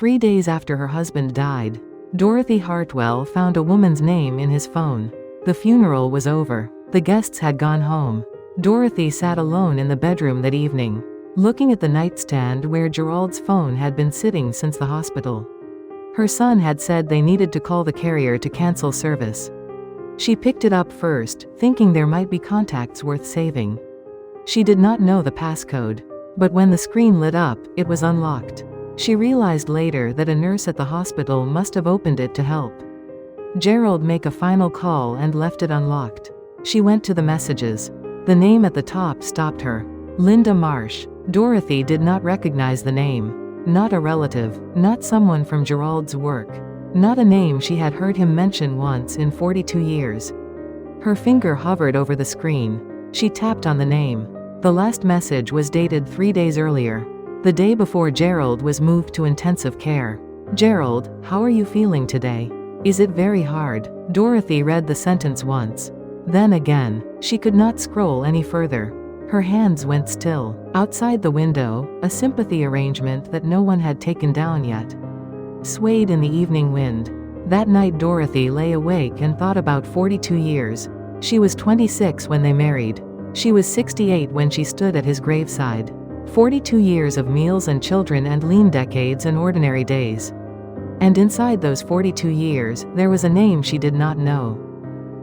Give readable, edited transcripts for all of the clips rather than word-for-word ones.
3 days after her husband died, Dorothy Hartwell found a woman's name in his phone. The funeral was over. The guests had gone home. Dorothy sat alone in the bedroom that evening, looking at the nightstand where Gerald's phone had been sitting since the hospital. Her son had said they needed to call the carrier to cancel service. She picked it up first, thinking there might be contacts worth saving. She did not know the passcode, but when the screen lit up, it was unlocked. She realized later that a nurse at the hospital must have opened it to help Gerald make a final call and left it unlocked. She went to the messages. The name at the top stopped her. Linda Marsh. Dorothy did not recognize the name. Not a relative, not someone from Gerald's work. Not a name she had heard him mention once in 42 years. Her finger hovered over the screen. She tapped on the name. The last message was dated 3 days earlier, the day before Gerald was moved to intensive care. Gerald, how are you feeling today? Is it very hard? Dorothy read the sentence once. Then again. She could not scroll any further. Her hands went still. Outside the window, a sympathy arrangement that no one had taken down yet swayed in the evening wind. That night Dorothy lay awake and thought about 42 years. She was 26 when they married. She was 68 when she stood at his graveside. 42 years of meals and children and lean decades and ordinary days. And inside those 42 years, there was a name she did not know.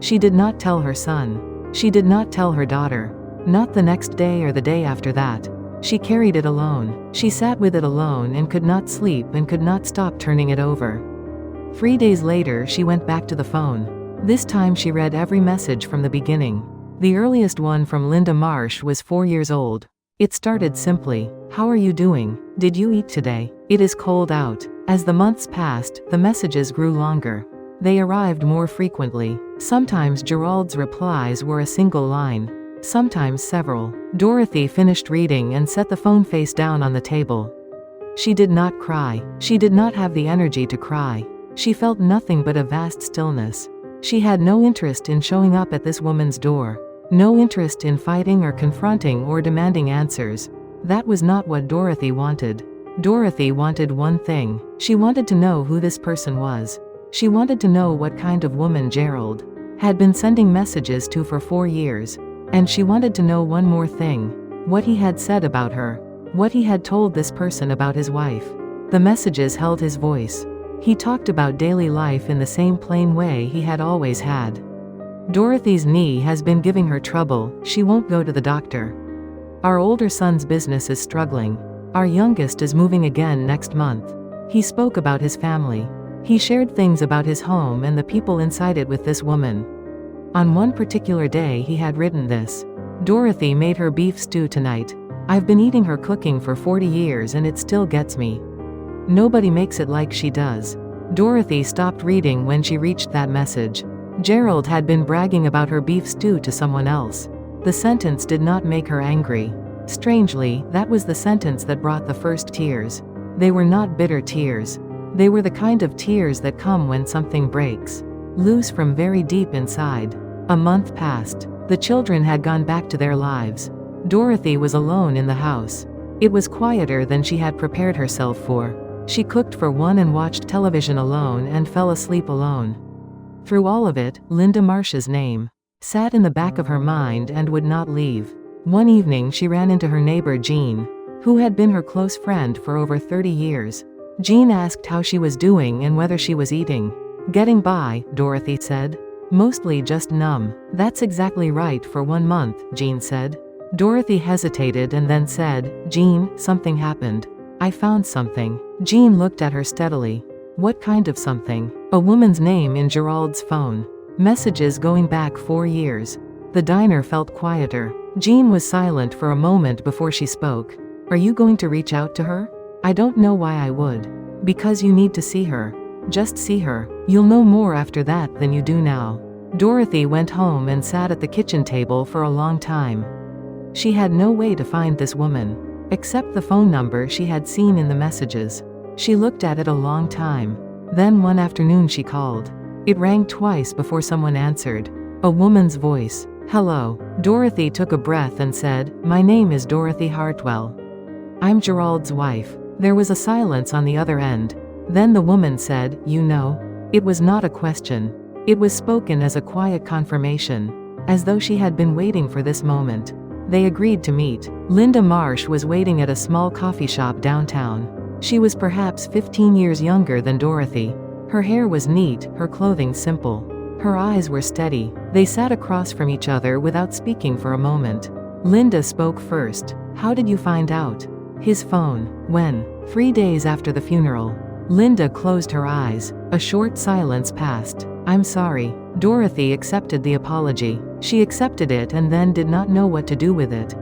She did not tell her son. She did not tell her daughter. Not the next day or the day after that. She carried it alone. She sat with it alone and could not sleep and could not stop turning it over. 3 days later she went back to the phone. This time she read every message from the beginning. The earliest one from Linda Marsh was 4 years old. It started simply, "How are you doing? Did you eat today? It is cold out." As the months passed, the messages grew longer. They arrived more frequently. Sometimes Gerald's replies were a single line. Sometimes several. Dorothy finished reading and set the phone face down on the table. She did not cry. She did not have the energy to cry. She felt nothing but a vast stillness. She had no interest in showing up at this woman's door. No interest in fighting or confronting or demanding answers. That was not what Dorothy wanted. Dorothy wanted one thing. She wanted to know who this person was. She wanted to know what kind of woman Gerald had been sending messages to for 4 years. And she wanted to know one more thing. What he had said about her. What he had told this person about his wife. The messages held his voice. He talked about daily life in the same plain way he had always had. Dorothy's knee has been giving her trouble. She won't go to the doctor. Our older son's business is struggling. Our youngest is moving again next month. He spoke about his family. He shared things about his home and the people inside it with this woman. On one particular day he had written this. Dorothy made her beef stew tonight. I've been eating her cooking for 40 years and it still gets me. Nobody makes it like she does. Dorothy stopped reading when she reached that message. Gerald had been bragging about her beef stew to someone else. The sentence did not make her angry. Strangely, that was the sentence that brought the first tears. They were not bitter tears. They were the kind of tears that come when something breaks loose from very deep inside. A month passed. The children had gone back to their lives. Dorothy was alone in the house. It was quieter than she had prepared herself for. She cooked for one and watched television alone and fell asleep alone. Through all of it, Linda Marsh's name sat in the back of her mind and would not leave. One evening she ran into her neighbor Jean, who had been her close friend for over 30 years. Jean asked how she was doing and whether she was eating. Getting by, Dorothy said. Mostly just numb. That's exactly right for 1 month, Jean said. Dorothy hesitated and then said, Jean, something happened. I found something. Jean looked at her steadily. What kind of something? A woman's name in Gerald's phone. Messages going back 4 years. The diner felt quieter. Jean was silent for a moment before she spoke. Are you going to reach out to her? I don't know why I would. Because you need to see her. Just see her. You'll know more after that than you do now. Dorothy went home and sat at the kitchen table for a long time. She had no way to find this woman, except the phone number she had seen in the messages. She looked at it a long time. Then one afternoon she called. It rang twice before someone answered. A woman's voice. Hello. Dorothy took a breath and said, My name is Dorothy Hartwell. I'm Gerald's wife. There was a silence on the other end. Then the woman said, "You know?" It was not a question. It was spoken as a quiet confirmation, as though she had been waiting for this moment. They agreed to meet. Linda Marsh was waiting at a small coffee shop downtown. She was perhaps 15 years younger than Dorothy. Her hair was neat, her clothing simple. Her eyes were steady. They sat across from each other without speaking for a moment. Linda spoke first. "How did you find out?" "His phone." "When?" "3 days after the funeral." Linda closed her eyes. A short silence passed. "I'm sorry." Dorothy accepted the apology. She accepted it and then did not know what to do with it.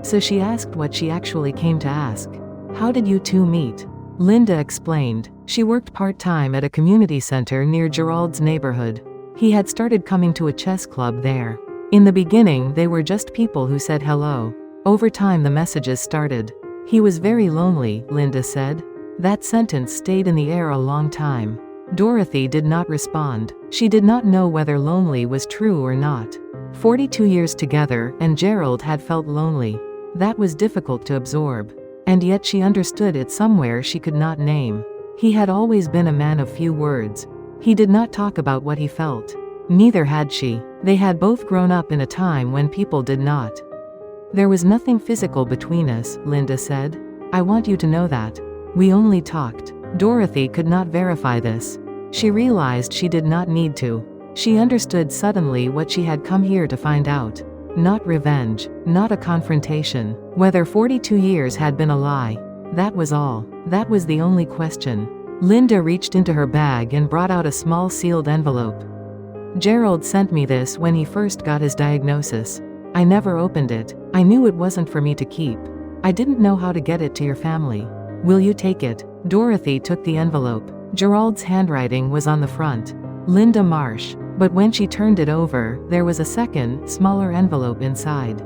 So she asked what she actually came to ask. "How did you two meet?" Linda explained. She worked part-time at a community center near Gerald's neighborhood. He had started coming to a chess club there. In the beginning, they were just people who said hello. Over time, the messages started. "He was very lonely," Linda said. That sentence stayed in the air a long time. Dorothy did not respond. She did not know whether lonely was true or not. 42 years together, and Gerald had felt lonely. That was difficult to absorb. And yet she understood it somewhere she could not name. He had always been a man of few words. He did not talk about what he felt. Neither had she. They had both grown up in a time when people did not. "There was nothing physical between us," Linda said. "I want you to know that. We only talked." Dorothy could not verify this. She realized she did not need to. She understood suddenly what she had come here to find out. Not revenge, not a confrontation. Whether 42 years had been a lie. That was all. That was the only question. Linda reached into her bag and brought out a small sealed envelope. "Gerald sent me this when he first got his diagnosis. I never opened it. I knew it wasn't for me to keep. I didn't know how to get it to your family. Will you take it?" Dorothy took the envelope. Gerald's handwriting was on the front. Linda Marsh. But when she turned it over, there was a second, smaller envelope inside.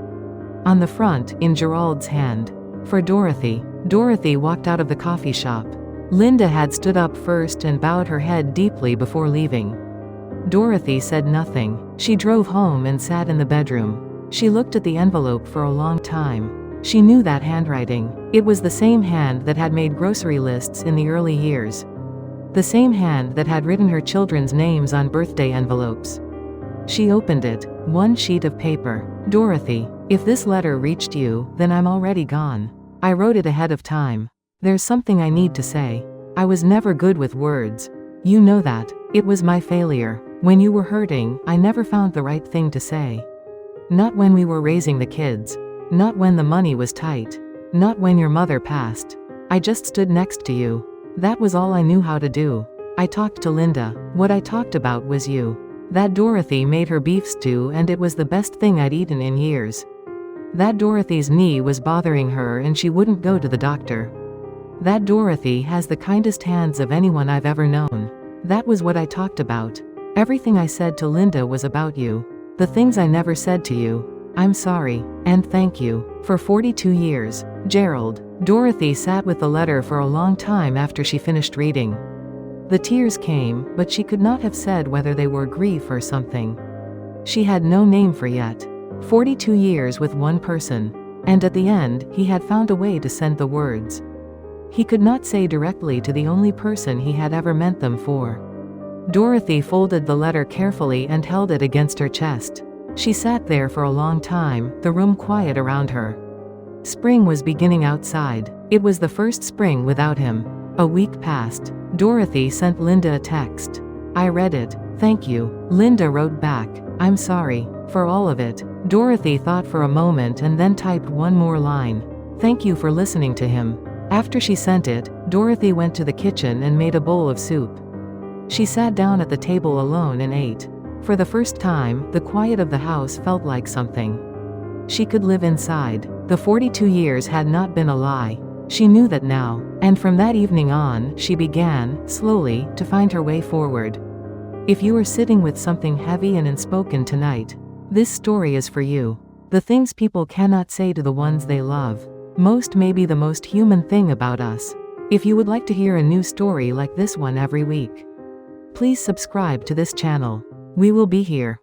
On the front, in Gerald's hand. "For Dorothy." Dorothy walked out of the coffee shop. Linda had stood up first and bowed her head deeply before leaving. Dorothy said nothing. She drove home and sat in the bedroom. She looked at the envelope for a long time. She knew that handwriting. It was the same hand that had made grocery lists in the early years. The same hand that had written her children's names on birthday envelopes. She opened it. One sheet of paper. "Dorothy, if this letter reached you, then I'm already gone. I wrote it ahead of time. There's something I need to say. I was never good with words. You know that. It was my failure. When you were hurting, I never found the right thing to say. Not when we were raising the kids. Not when the money was tight. Not when your mother passed. I just stood next to you. That was all I knew how to do. I talked to Linda. What I talked about was you. That Dorothy made her beef stew and it was the best thing I'd eaten in years. That Dorothy's knee was bothering her and she wouldn't go to the doctor. That Dorothy has the kindest hands of anyone I've ever known. That was what I talked about. Everything I said to Linda was about you. The things I never said to you. I'm sorry, and thank you. For 42 years. Gerald." Dorothy sat with the letter for a long time after she finished reading. The tears came, but she could not have said whether they were grief or something. She had no name for yet. 42 years with one person. And at the end, he had found a way to send the words. He could not say directly to the only person he had ever meant them for. Dorothy folded the letter carefully and held it against her chest. She sat there for a long time, the room quiet around her. Spring was beginning outside. It was the first spring without him. A week passed. Dorothy sent Linda a text. "I read it. Thank you." Linda wrote back. "I'm sorry. For all of it." Dorothy thought for a moment and then typed one more line. "Thank you for listening to him." After she sent it, Dorothy went to the kitchen and made a bowl of soup. She sat down at the table alone and ate. For the first time, the quiet of the house felt like something. She could live inside. The 42 years had not been a lie. She knew that now. And from that evening on, she began, slowly, to find her way forward. If you are sitting with something heavy and unspoken tonight, this story is for you. The things people cannot say to the ones they love. Most may be the most human thing about us. If you would like to hear a new story like this one every week, please subscribe to this channel. We will be here.